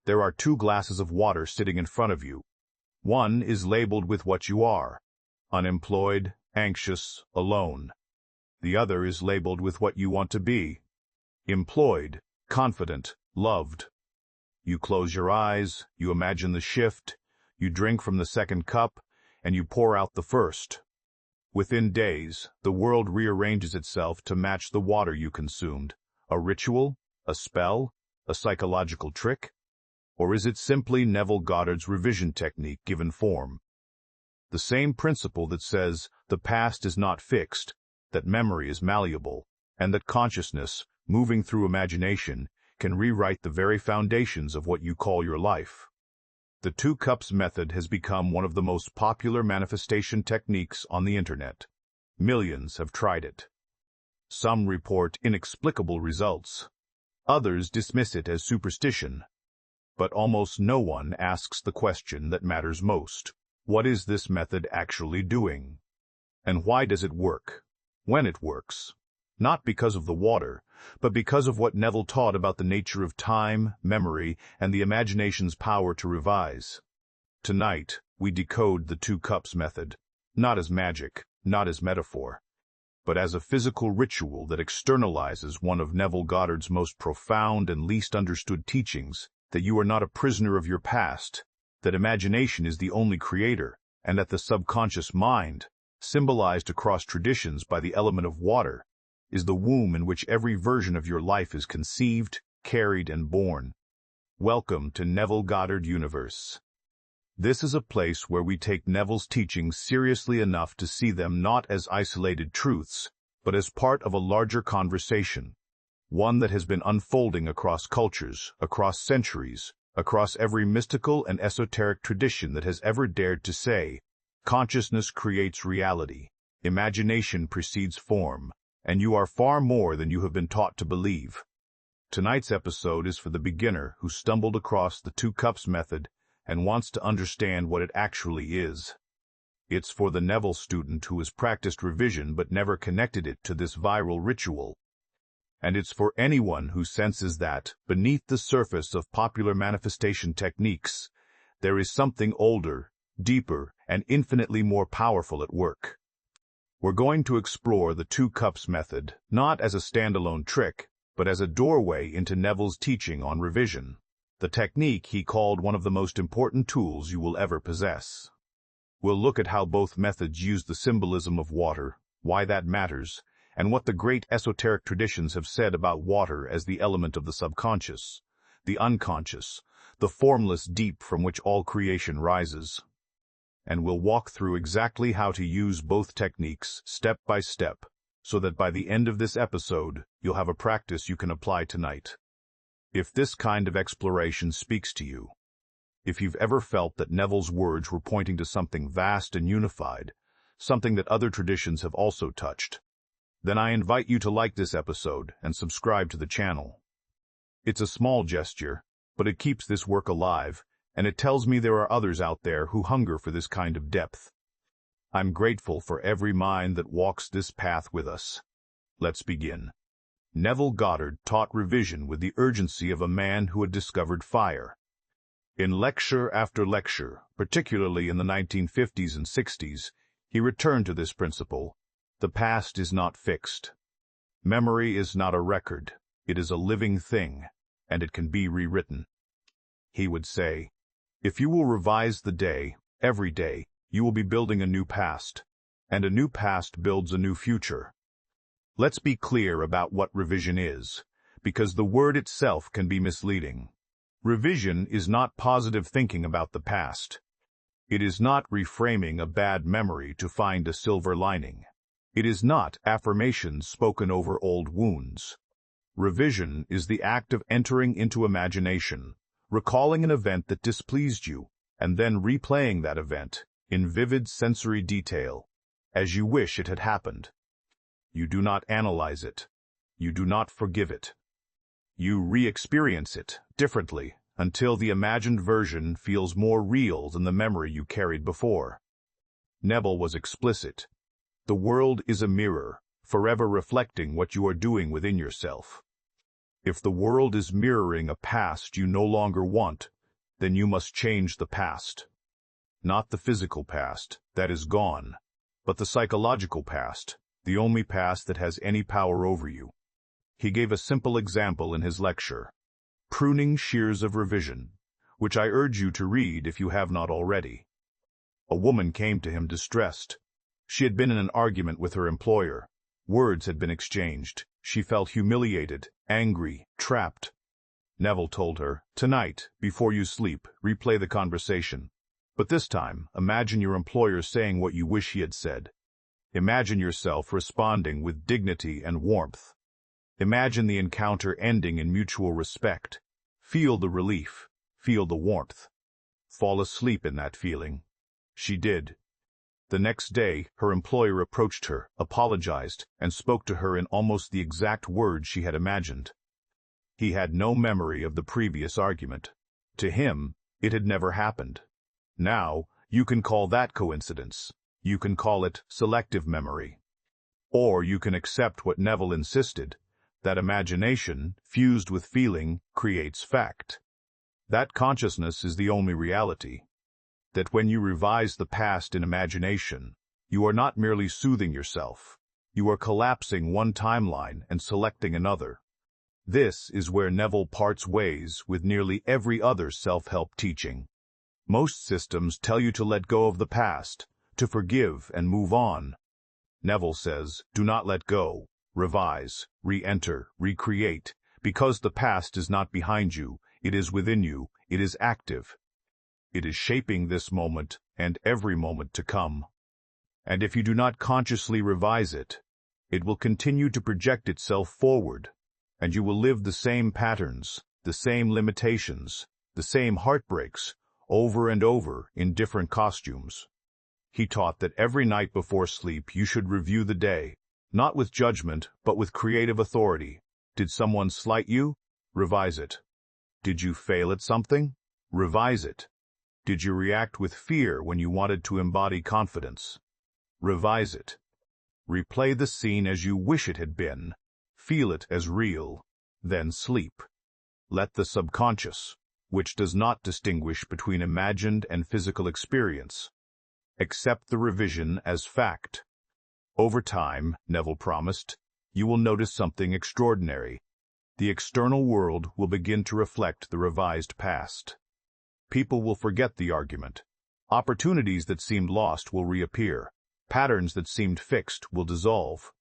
There are two glasses of water sitting in front of you. One is labeled with what you are: unemployed, anxious, alone. The other is labeled with what you want to be: employed, confident, loved. You close your eyes, you imagine the shift, you drink from the second cup, and you pour out the first. Within days, the world rearranges itself to match the water you consumed. A ritual? A spell? A psychological trick? Or is it simply Neville Goddard's revision technique given form? The same principle that says the past is not fixed, that memory is malleable, and that consciousness, moving through imagination, can rewrite the very foundations of what you call your life. The two cups method has become one of the most popular manifestation techniques on the internet. Millions have tried it. Some report inexplicable results. Others dismiss it as superstition. But almost no one asks the question that matters most. What is this method actually doing? And why does it work? When it works? Not because of the water, but because of what Neville taught about the nature of time, memory, and the imagination's power to revise. Tonight, we decode the two cups method, not as magic, not as metaphor, but as a physical ritual that externalizes one of Neville Goddard's most profound and least understood teachings: that you are not a prisoner of your past, that imagination is the only creator, and that the subconscious mind, symbolized across traditions by the element of water, is the womb in which every version of your life is conceived, carried, and born. Welcome to Neville Goddard Universe. This is a place where we take Neville's teachings seriously enough to see them not as isolated truths, but as part of a larger conversation, one that has been unfolding across cultures, across centuries, across every mystical and esoteric tradition that has ever dared to say, consciousness creates reality, imagination precedes form, and you are far more than you have been taught to believe. Tonight's episode is for the beginner who stumbled across the two cups method and wants to understand what it actually is. It's for the Neville student who has practiced revision but never connected it to this viral ritual. And it's for anyone who senses that, beneath the surface of popular manifestation techniques, there is something older, deeper, and infinitely more powerful at work. We're going to explore the two cups method, not as a standalone trick, but as a doorway into Neville's teaching on revision, the technique he called one of the most important tools you will ever possess. We'll look at how both methods use the symbolism of water, why that matters, and what the great esoteric traditions have said about water as the element of the subconscious, the unconscious, the formless deep from which all creation rises. And we'll walk through exactly how to use both techniques step by step, so that by the end of this episode, you'll have a practice you can apply tonight. If this kind of exploration speaks to you, if you've ever felt that Neville's words were pointing to something vast and unified, something that other traditions have also touched, then I invite you to like this episode and subscribe to the channel. It's a small gesture, but it keeps this work alive, and it tells me there are others out there who hunger for this kind of depth. I'm grateful for every mind that walks this path with us. Let's begin. Neville Goddard taught revision with the urgency of a man who had discovered fire. In lecture after lecture, particularly in the 1950s and 60s, he returned to this principle: the past is not fixed. Memory is not a record, it is a living thing, and it can be rewritten. He would say, if you will revise the day, every day, you will be building a new past, and a new past builds a new future. Let's be clear about what revision is, because the word itself can be misleading. Revision is not positive thinking about the past. It is not reframing a bad memory to find a silver lining. It is not affirmations spoken over old wounds. Revision is the act of entering into imagination, recalling an event that displeased you, and then replaying that event, in vivid sensory detail, as you wish it had happened. You do not analyze it. You do not forgive it. You re-experience it differently until the imagined version feels more real than the memory you carried before. Neville was explicit. The world is a mirror, forever reflecting what you are doing within yourself. If the world is mirroring a past you no longer want, then you must change the past. Not the physical past, that is gone, but the psychological past, the only past that has any power over you. He gave a simple example in his lecture, Pruning Shears of Revision, which I urge you to read if you have not already. A woman came to him distressed. She had been in an argument with her employer. Words had been exchanged. She felt humiliated, angry, trapped. Neville told her, "Tonight, before you sleep, replay the conversation. But this time, imagine your employer saying what you wish he had said. Imagine yourself responding with dignity and warmth. Imagine the encounter ending in mutual respect. Feel the relief. Feel the warmth. Fall asleep in that feeling." She did. The next day, her employer approached her, apologized, and spoke to her in almost the exact words she had imagined. He had no memory of the previous argument. To him, it had never happened. Now, you can call that coincidence. You can call it selective memory. Or you can accept what Neville insisted, that imagination, fused with feeling, creates fact. That consciousness is the only reality. That when you revise the past in imagination, you are not merely soothing yourself. You are collapsing one timeline and selecting another. This is where Neville parts ways with nearly every other self-help teaching. Most systems tell you to let go of the past, to forgive and move on. Neville says, do not let go, revise, re-enter, recreate, because the past is not behind you, it is within you, it is active. It is shaping this moment and every moment to come. And if you do not consciously revise it, it will continue to project itself forward, and you will live the same patterns, the same limitations, the same heartbreaks, over and over in different costumes. He taught that every night before sleep you should review the day, not with judgment, but with creative authority. Did someone slight you? Revise it. Did you fail at something? Revise it. Did you react with fear when you wanted to embody confidence? Revise it. Replay the scene as you wish it had been. Feel it as real. Then sleep. Let the subconscious, which does not distinguish between imagined and physical experience, accept the revision as fact. Over time, Neville promised, you will notice something extraordinary. The external world will begin to reflect the revised past. People will forget the argument. Opportunities that seemed lost will reappear. Patterns that seemed fixed will dissolve.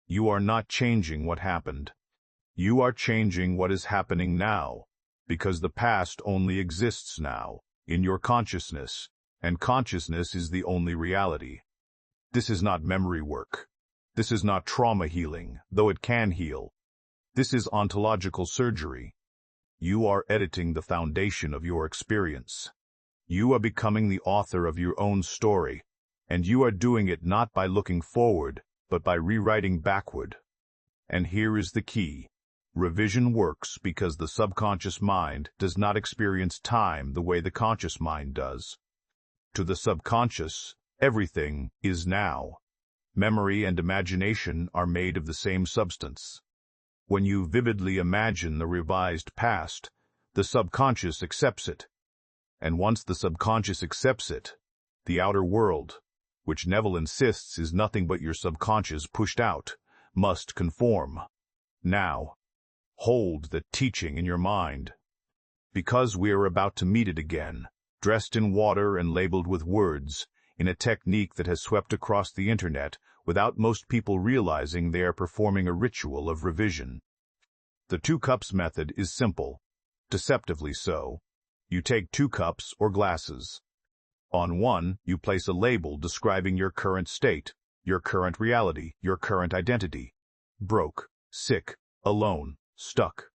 You are not changing what happened. You are changing what is happening now, because the past only exists now, in your consciousness, and consciousness is the only reality. This is not memory work. This is not trauma healing, though it can heal. This is ontological surgery. You are editing the foundation of your experience. You are becoming the author of your own story, and you are doing it not by looking forward, but by rewriting backward. And here is the key. Revision works because the subconscious mind does not experience time the way the conscious mind does. To the subconscious, everything is now. Memory and imagination are made of the same substance. When you vividly imagine the revised past, the subconscious accepts it. And once the subconscious accepts it, the outer world, which Neville insists is nothing but your subconscious pushed out, must conform. Now, hold the teaching in your mind. Because we are about to meet it again, dressed in water and labeled with words, in a technique that has swept across the internet without most people realizing they are performing a ritual of revision. The 2 cups method is simple, deceptively so. You take 2 cups or glasses. On one, you place a label describing your current state, your current reality, your current identity. Broke, sick, alone, stuck.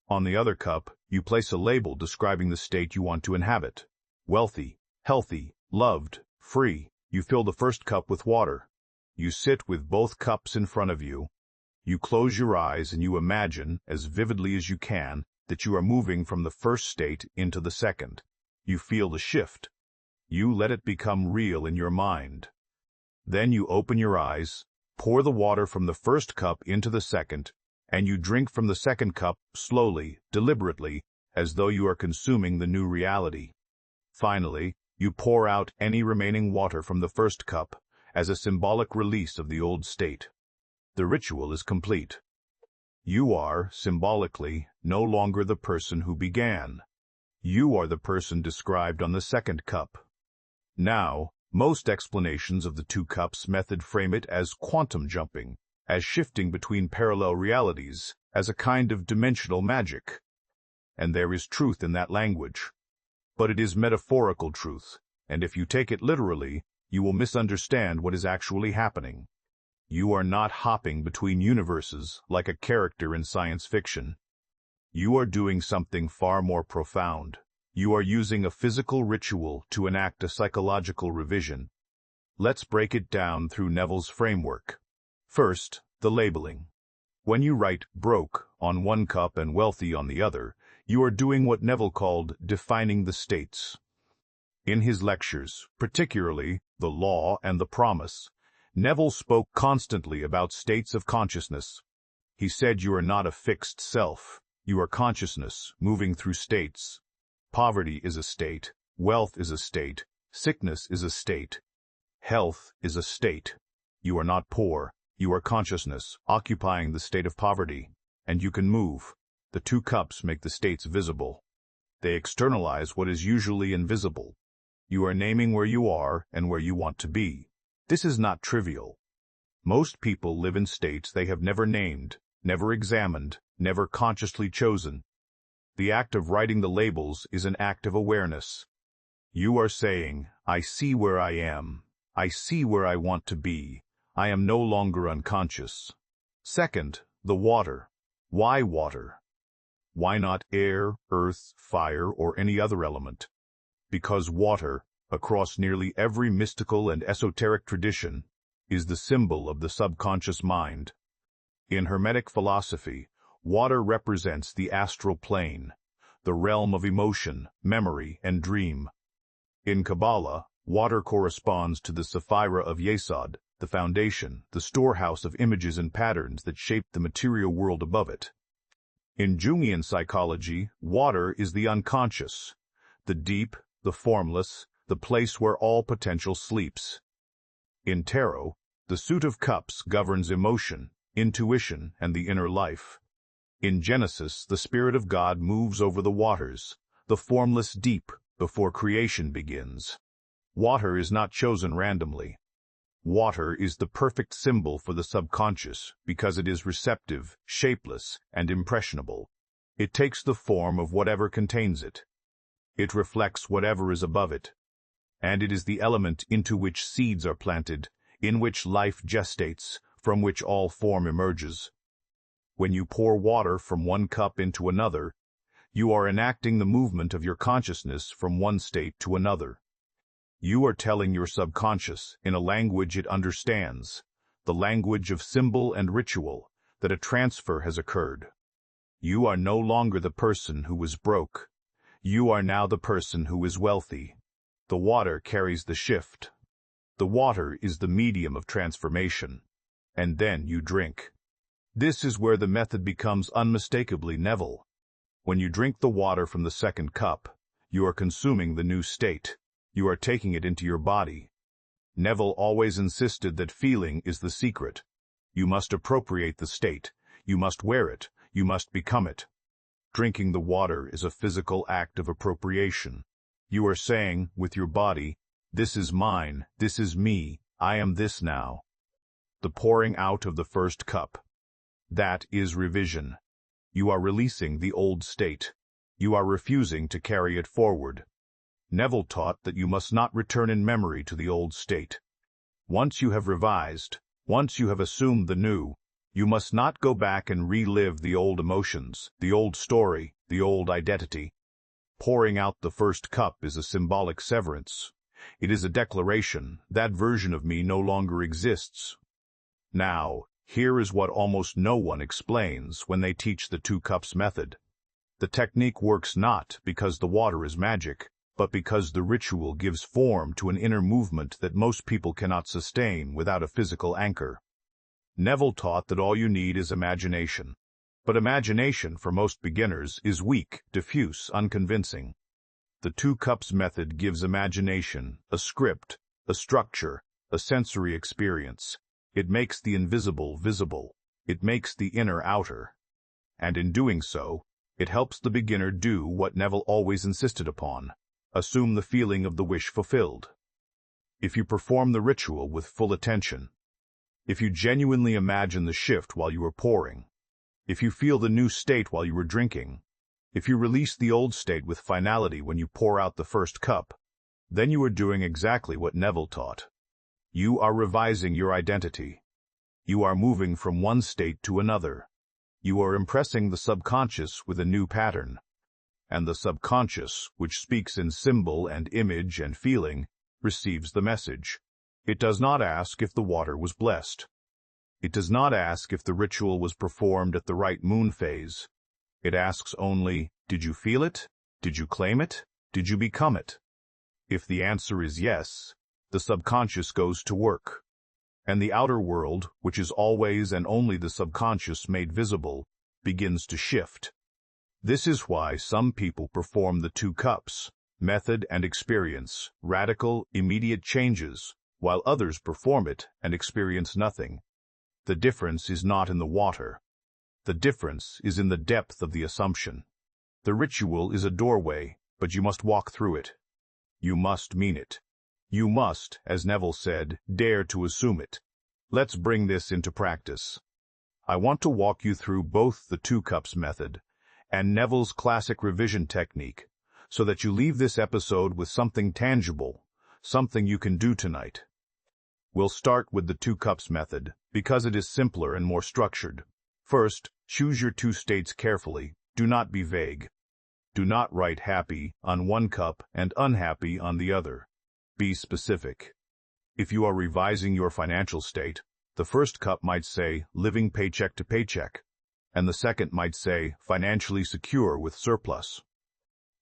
On the other cup, you place a label describing the state you want to inhabit. Wealthy, healthy, loved, free. You fill the first cup with water. You sit with both cups in front of you. You close your eyes and you imagine, as vividly as you can, that you are moving from the first state into the second. You feel the shift. You let it become real in your mind. Then you open your eyes, pour the water from the first cup into the second, and you drink from the second cup slowly, deliberately, as though you are consuming the new reality. Finally, you pour out any remaining water from the first cup as a symbolic release of the old state. The ritual is complete. You are, symbolically, no longer the person who began. You are the person described on the second cup. Now, most explanations of the two cups method frame it as quantum jumping, as shifting between parallel realities, as a kind of dimensional magic. And there is truth in that language. But it is metaphorical truth, and if you take it literally, you will misunderstand what is actually happening. You are not hopping between universes like a character in science fiction. You are doing something far more profound. You are using a physical ritual to enact a psychological revision. Let's break it down through Neville's framework. First, the labeling. When you write broke on one cup and wealthy on the other, you are doing what Neville called defining the states. In his lectures, particularly The Law and the Promise, Neville spoke constantly about states of consciousness. He said you are not a fixed self. You are consciousness, moving through states. Poverty is a state, wealth is a state, sickness is a state, health is a state. You are not poor. You are consciousness, occupying the state of poverty, and you can move. The two cups make the states visible. They externalize what is usually invisible. You are naming where you are and where you want to be. This is not trivial. Most people live in states they have never named, never examined, never consciously chosen. The act of writing the labels is an act of awareness. You are saying, I see where I am. I see where I want to be. I am no longer unconscious. Second, the water. Why water? Why not air, earth, fire, or any other element? Because water, across nearly every mystical and esoteric tradition, is the symbol of the subconscious mind. In Hermetic philosophy, water represents the astral plane, the realm of emotion, memory, and dream. In Kabbalah, water corresponds to the Sephira of Yesod, the foundation, the storehouse of images and patterns that shape the material world above it. In Jungian psychology, water is the unconscious, the deep, the formless, the place where all potential sleeps. In tarot, the suit of cups governs emotion, intuition, and the inner life. In Genesis, the Spirit of God moves over the waters, the formless deep, before creation begins. Water is not chosen randomly. Water is the perfect symbol for the subconscious because it is receptive, shapeless, and impressionable. It takes the form of whatever contains it. It reflects whatever is above it. And it is the element into which seeds are planted, in which life gestates, from which all form emerges. When you pour water from one cup into another, you are enacting the movement of your consciousness from one state to another. You are telling your subconscious, in a language it understands, the language of symbol and ritual, that a transfer has occurred. You are no longer the person who was broke. You are now the person who is wealthy. The water carries the shift. The water is the medium of transformation. And then you drink. This is where the method becomes unmistakably Neville. When you drink the water from the second cup, you are consuming the new state. You are taking it into your body. Neville always insisted that feeling is the secret. You must appropriate the state. You must wear it. You must become it. Drinking the water is a physical act of appropriation. You are saying, with your body, this is mine, this is me, I am this now. The pouring out of the first cup. That is revision. You are releasing the old state. You are refusing to carry it forward. Neville taught that you must not return in memory to the old state. Once you have revised, once you have assumed the new, you must not go back and relive the old emotions, the old story, the old identity. Pouring out the first cup is a symbolic severance. It is a declaration, that version of me no longer exists. Now, here is what almost no one explains when they teach the two cups method. The technique works not because the water is magic, but because the ritual gives form to an inner movement that most people cannot sustain without a physical anchor. Neville taught that all you need is imagination. But imagination, for most beginners, is weak, diffuse, unconvincing. The 2 cups method gives imagination a script, a structure, a sensory experience. It makes the invisible visible. It makes the inner outer. And in doing so, it helps the beginner do what Neville always insisted upon: assume the feeling of the wish fulfilled. If you perform the ritual with full attention, if you genuinely imagine the shift while you are pouring, if you feel the new state while you are drinking, if you release the old state with finality when you pour out the first cup, then you are doing exactly what Neville taught. You are revising your identity. You are moving from one state to another. You are impressing the subconscious with a new pattern. And the subconscious, which speaks in symbol and image and feeling, receives the message. It does not ask if the water was blessed. It does not ask if the ritual was performed at the right moon phase. It asks only, did you feel it? Did you claim it? Did you become it? If the answer is yes, the subconscious goes to work. And the outer world, which is always and only the subconscious made visible, begins to shift. This is why some people perform the 2 cups, method and experience, radical, immediate changes, while others perform it and experience nothing. The difference is not in the water. The difference is in the depth of the assumption. The ritual is a doorway, but you must walk through it. You must mean it. You must, as Neville said, dare to assume it. Let's bring this into practice. I want to walk you through both the 2 cups method and Neville's classic revision technique, so that you leave this episode with something tangible, something you can do tonight. We'll start with the 2 cups method, because it is simpler and more structured. First, choose your 2 states carefully. Do not be vague. Do not write happy on one cup and unhappy on the other. Be specific. If you are revising your financial state, the first cup might say living paycheck to paycheck, and the second might say financially secure with surplus.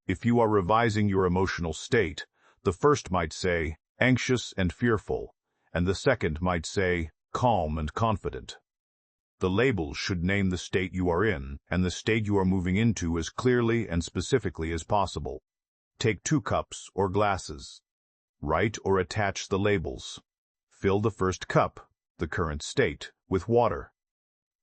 If you are revising your emotional state, the first might say anxious and fearful, and the second might say calm and confident. The labels should name the state you are in and the state you are moving into as clearly and specifically as possible. Take 2 cups or glasses. Write or attach the labels. Fill the first cup, the current state, with water.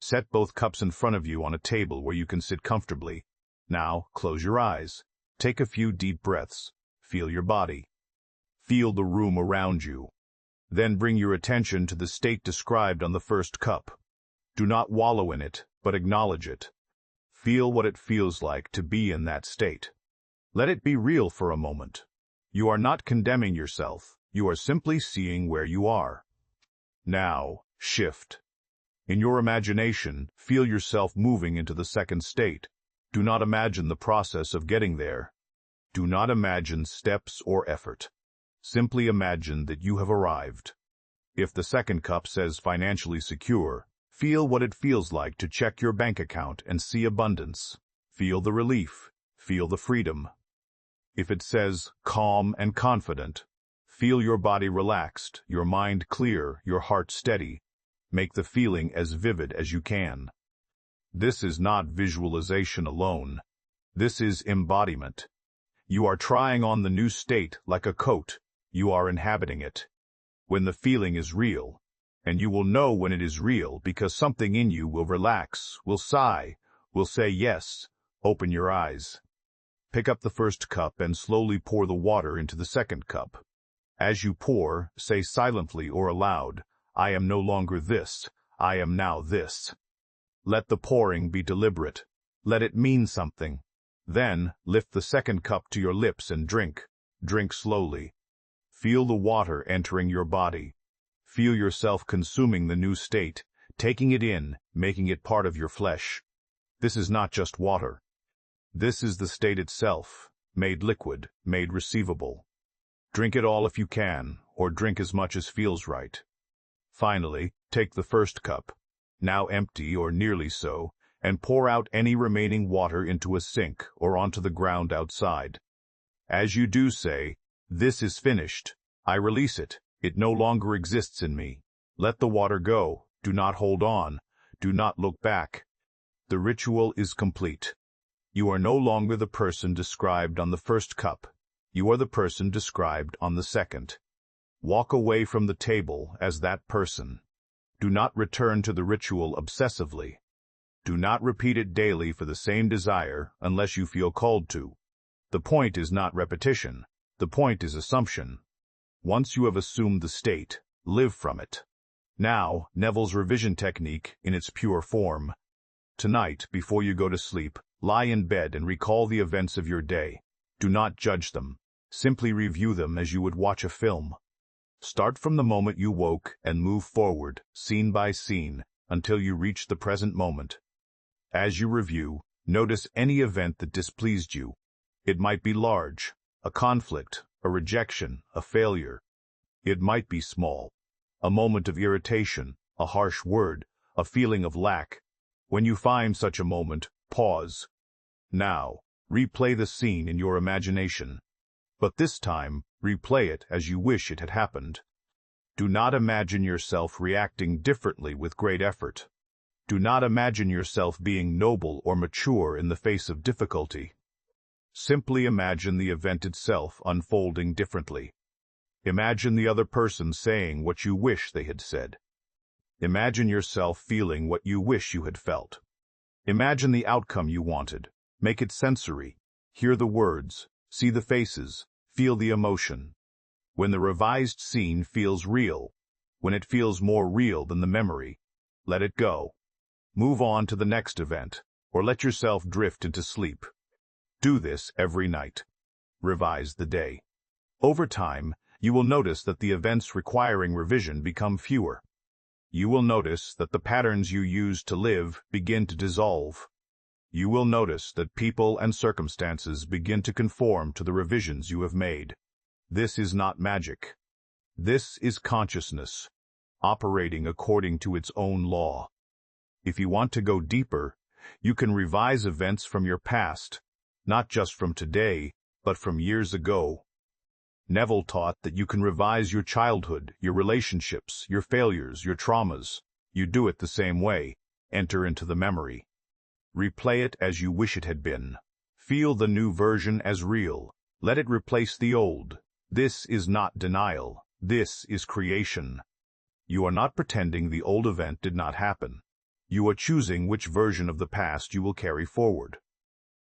Set both cups in front of you on a table where you can sit comfortably. Now, close your eyes. Take a few deep breaths. Feel your body. Feel the room around you. Then bring your attention to the state described on the first cup. Do not wallow in it, but acknowledge it. Feel what it feels like to be in that state. Let it be real for a moment. You are not condemning yourself. You are simply seeing where you are. Now, shift. In your imagination, feel yourself moving into the second state. Do not imagine the process of getting there. Do not imagine steps or effort. Simply imagine that you have arrived. If the second cup says financially secure, feel what it feels like to check your bank account and see abundance. Feel the relief. Feel the freedom. If it says calm and confident, feel your body relaxed, your mind clear, your heart steady. Make the feeling as vivid as you can. This is not visualization alone. This is embodiment. You are trying on the new state like a coat. You are inhabiting it. When the feeling is real, and you will know when it is real because something in you will relax, will sigh, will say yes. Open your eyes. Pick up the first cup and slowly pour the water into the second cup. As you pour, say silently or aloud, I am no longer this, I am now this. Let the pouring be deliberate. Let it mean something. Then, lift the second cup to your lips and drink. Drink slowly. Feel the water entering your body. Feel yourself consuming the new state, taking it in, making it part of your flesh. This is not just water. This is the state itself, made liquid, made receivable. Drink it all if you can, or drink as much as feels right. Finally, take the first cup, now empty or nearly so, and pour out any remaining water into a sink or onto the ground outside. As you do say, this is finished. I release it. It no longer exists in me. Let the water go. Do not hold on. Do not look back. The ritual is complete. You are no longer the person described on the first cup. You are the person described on the second. Walk away from the table as that person. Do not return to the ritual obsessively. Do not repeat it daily for the same desire unless you feel called to. The point is not repetition. The point is assumption. Once you have assumed the state, live from it. Now, Neville's revision technique in its pure form. Tonight, before you go to sleep, lie in bed and recall the events of your day. Do not judge them. Simply review them as you would watch a film. Start from the moment you woke and move forward, scene by scene, until you reach the present moment. As you review, notice any event that displeased you. It might be large, a conflict, a rejection, a failure. It might be small, a moment of irritation, a harsh word, a feeling of lack. When you find such a moment, pause. Now, replay the scene in your imagination. But this time, replay it as you wish it had happened. Do not imagine yourself reacting differently with great effort. Do not imagine yourself being noble or mature in the face of difficulty. Simply imagine the event itself unfolding differently. Imagine the other person saying what you wish they had said. Imagine yourself feeling what you wish you had felt. Imagine the outcome you wanted. Make it sensory. Hear the words, see the faces, feel the emotion. When the revised scene feels real, when it feels more real than the memory, let it go. Move on to the next event, or let yourself drift into sleep. Do this every night. Revise the day. Over time, you will notice that the events requiring revision become fewer. You will notice that the patterns you used to live begin to dissolve. You will notice that people and circumstances begin to conform to the revisions you have made. This is not magic. This is consciousness, operating according to its own law. If you want to go deeper, you can revise events from your past, not just from today, but from years ago. Neville taught that you can revise your childhood, your relationships, your failures, your traumas. You do it the same way. Enter into the memory. Replay it as you wish it had been. Feel the new version as real. Let it replace the old. This is not denial. This is creation. You are not pretending the old event did not happen. You are choosing which version of the past you will carry forward.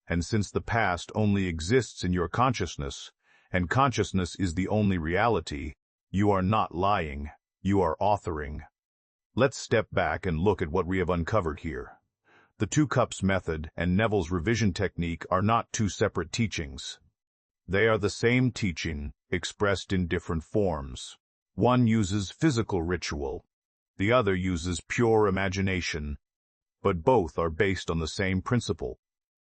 And since the past only exists in your consciousness, and consciousness is the only reality, you are not lying, you are authoring. Let's step back and look at what we have uncovered here. The two cups method and Neville's revision technique are not two separate teachings. They are the same teaching, expressed in different forms. One uses physical ritual, the other uses pure imagination, but both are based on the same principle,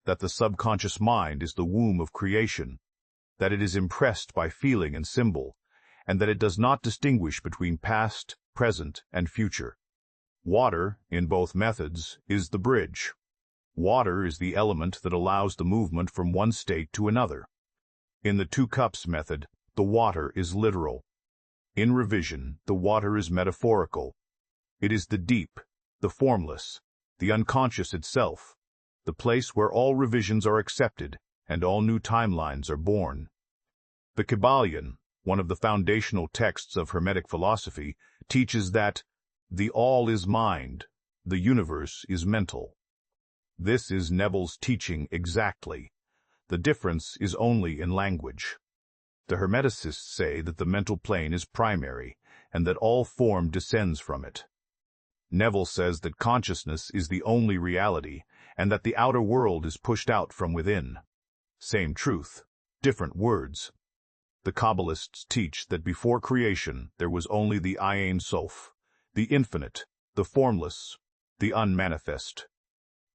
that the subconscious mind is the womb of creation, that it is impressed by feeling and symbol, and that it does not distinguish between past, present, and future. Water, in both methods, is the bridge. Water is the element that allows the movement from one state to another. In the two cups method, the water is literal. In revision, the water is metaphorical. It is the deep, the formless, the unconscious itself, the place where all revisions are accepted and all new timelines are born. The Kybalion, one of the foundational texts of Hermetic philosophy, teaches that the all is mind, the universe is mental. This is Neville's teaching exactly. The difference is only in language. The Hermeticists say that the mental plane is primary, and that all form descends from it. Neville says that consciousness is the only reality, and that the outer world is pushed out from within. Same truth, different words. The Kabbalists teach that before creation there was only the Ein Sof, the infinite, the formless, the unmanifest.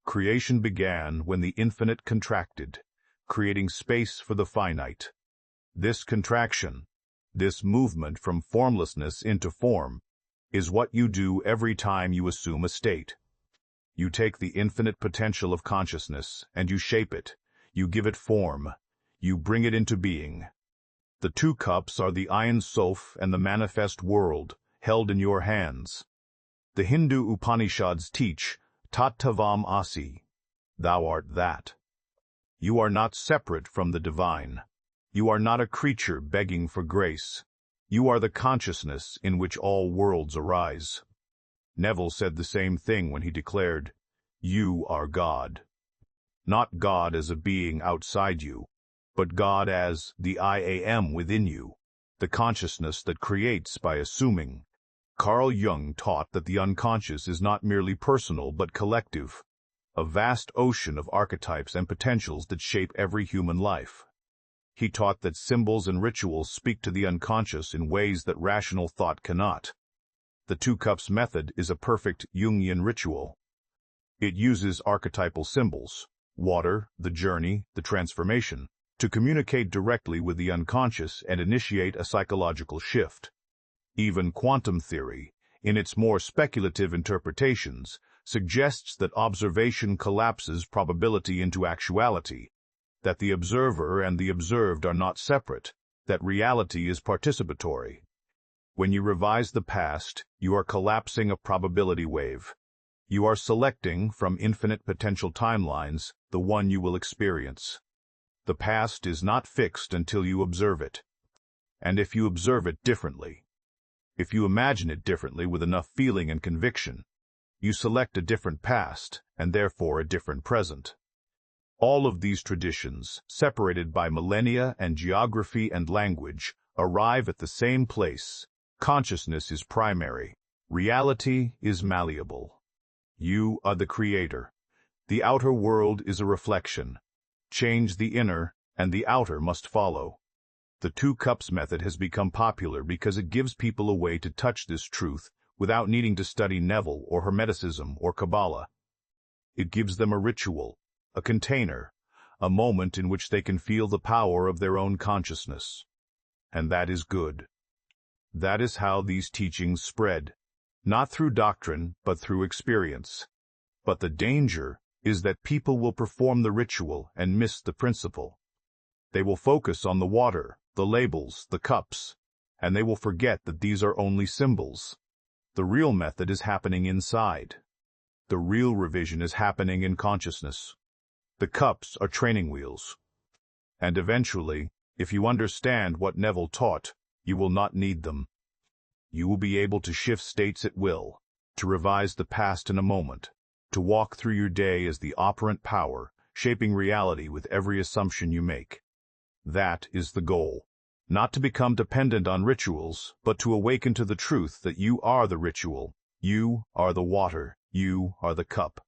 Creation began when the infinite contracted, creating space for the finite. This contraction, this movement from formlessness into form, is what you do every time you assume a state. You take the infinite potential of consciousness and you shape it, you give it form, you bring it into being. The two cups are the Ein Sof and the manifest world, held in your hands. The Hindu Upanishads teach Tat Tavam Asi, Thou art that. You are not separate from the divine. You are not a creature begging for grace. You are the consciousness in which all worlds arise. Neville said the same thing when he declared, "You are God." Not God as a being outside you, but God as the I am within you, the consciousness that creates by assuming. Carl Jung taught that the unconscious is not merely personal but collective, a vast ocean of archetypes and potentials that shape every human life. He taught that symbols and rituals speak to the unconscious in ways that rational thought cannot. The Two Cups method is a perfect Jungian ritual. It uses archetypal symbols, water, the journey, the transformation, to communicate directly with the unconscious and initiate a psychological shift. Even quantum theory, in its more speculative interpretations, suggests that observation collapses probability into actuality, that the observer and the observed are not separate, that reality is participatory. When you revise the past, you are collapsing a probability wave. You are selecting from infinite potential timelines the one you will experience. The past is not fixed until you observe it. And if you observe it differently, if you imagine it differently with enough feeling and conviction, you select a different past and therefore a different present. All of these traditions, separated by millennia and geography and language, arrive at the same place. Consciousness is primary. Reality is malleable. You are the creator. The outer world is a reflection. Change the inner, and the outer must follow. The Two Cups method has become popular because it gives people a way to touch this truth without needing to study Neville or Hermeticism or Kabbalah. It gives them a ritual, a container, a moment in which they can feel the power of their own consciousness. And that is good. That is how these teachings spread, not through doctrine, but through experience. But the danger is that people will perform the ritual and miss the principle. They will focus on the water, the labels, the cups, and they will forget that these are only symbols. The real method is happening inside. The real revision is happening in consciousness. The cups are training wheels. And eventually, if you understand what Neville taught, you will not need them. You will be able to shift states at will, to revise the past in a moment, to walk through your day as the operant power, shaping reality with every assumption you make. That is the goal. Not to become dependent on rituals, but to awaken to the truth that you are the ritual. You are the water. You are the cup.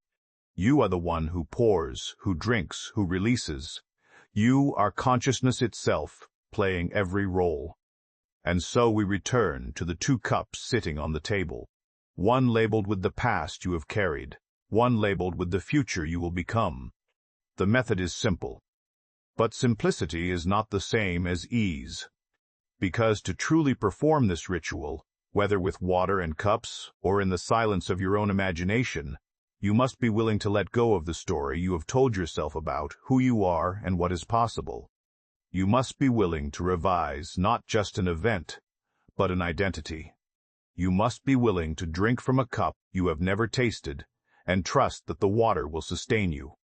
You are the one who pours, who drinks, who releases. You are consciousness itself, playing every role. And so we return to the two cups sitting on the table. One labeled with the past you have carried, one labeled with the future you will become. The method is simple. But simplicity is not the same as ease. Because to truly perform this ritual, whether with water and cups or in the silence of your own imagination, you must be willing to let go of the story you have told yourself about who you are and what is possible. You must be willing to revise not just an event, but an identity. You must be willing to drink from a cup you have never tasted and trust that the water will sustain you.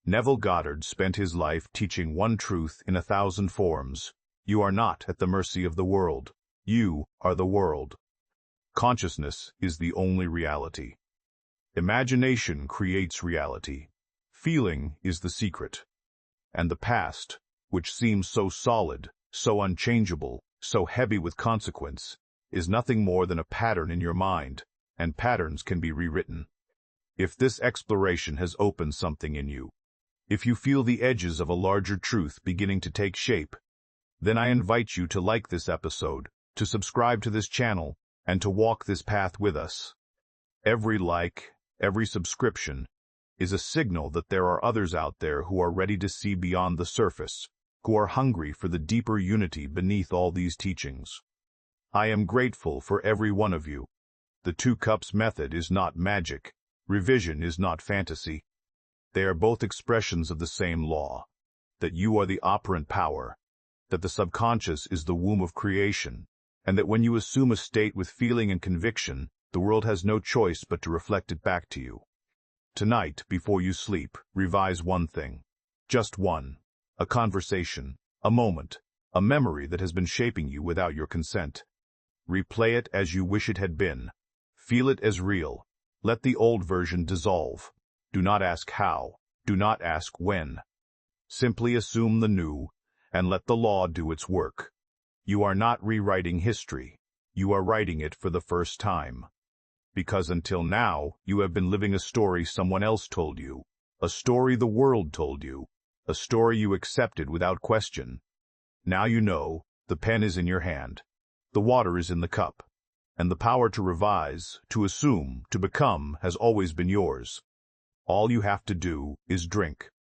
Neville Goddard spent his life teaching one truth in 1,000 forms. You are not at the mercy of the world. You are the world. Consciousness is the only reality. Imagination creates reality. Feeling is the secret. And the past, which seems so solid, so unchangeable, so heavy with consequence, is nothing more than a pattern in your mind, and patterns can be rewritten. If this exploration has opened something in you, if you feel the edges of a larger truth beginning to take shape, then I invite you to like this episode, to subscribe to this channel, and to walk this path with us. Every like, every subscription, is a signal that there are others out there who are ready to see beyond the surface, who are hungry for the deeper unity beneath all these teachings. I am grateful for every one of you. The Two Cups method is not magic. Revision is not fantasy. They are both expressions of the same law, that you are the operant power, that the subconscious is the womb of creation, and that when you assume a state with feeling and conviction, the world has no choice but to reflect it back to you. Tonight, before you sleep, revise one thing. Just one. A conversation, a moment, a memory that has been shaping you without your consent. Replay it as you wish it had been. Feel it as real. Let the old version dissolve. Do not ask how. Do not ask when. Simply assume the new, and let the law do its work. You are not rewriting history. You are writing it for the first time. Because until now, you have been living a story someone else told you, a story the world told you, a story you accepted without question. Now you know, the pen is in your hand, the water is in the cup, and the power to revise, to assume, to become has always been yours. All you have to do is drink.